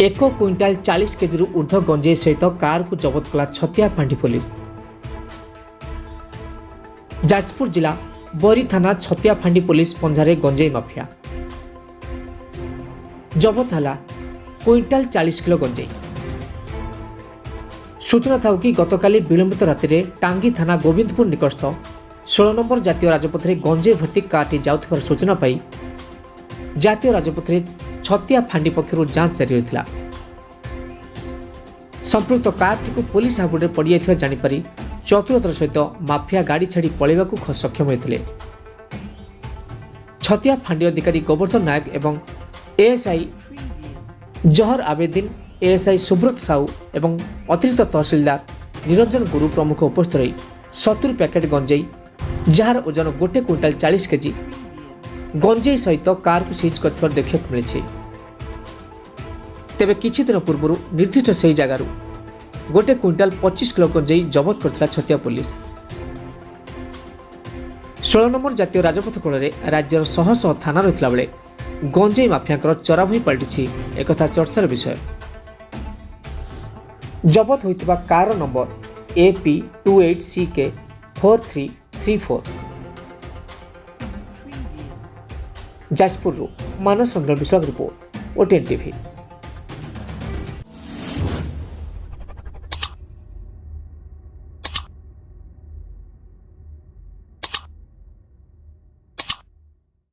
1 quintal 40 KG ऊर्ध्व गंजेई सहित car को जबत कला छतिया फांडी पुलिस। जाजपुर जिला बरी थाना छतिया फांडी पुलिस पंजारे गंजेई माफिया जबत हला क्विंटाल 40 किलो गंजेई। सूचना था कि गतकाली विलंबित राति टांगी थाना गोविंदपुर निकटस्थ 16 नंबर जातीय राजपथ में गंजेई भर्ती कारटी जाउथिबार सूचना पाई जातीय राजपथ में छतिया फांडी पक्षर जांच जारी रहितला। संपृक्त कारटी को पुलिस हाबुड़े पड़ जापर चतुरतार सहित माफिया गाड़ी छाड़ी पलैवाकू सक्षम होते। छतिया फांडी अधिकारी गोवर्धन नायक एवं एएसआई जहर आवेदीन, एएसआई सुब्रत साहू एवं अतिरिक्त तहसिलदार निरंजन गुरु प्रमुख उपस्थित रही 70 पैकेट गंजेई जार ओजन 1 क्विंटाल 40 केजी गंजेई सहित कार को सीज कर देखा मिली। तेबे किछि दिन पूर्व निर्दिष्ट से जगार 1 क्विंटाल 25 किलो गंजेई जबत करथिला छतिया पुलिस। 16 नंबर जातीय राजपथ कूल राज्यर शह शह थाना रही बेले गंजेई माफिया चरा भई पलटि एक चर्चार विषय। जबत होइतिबा कार नंबर AP28CK 4334 जाजपुर मानस चंद्र विश्वास रिपोर्ट OTN TV।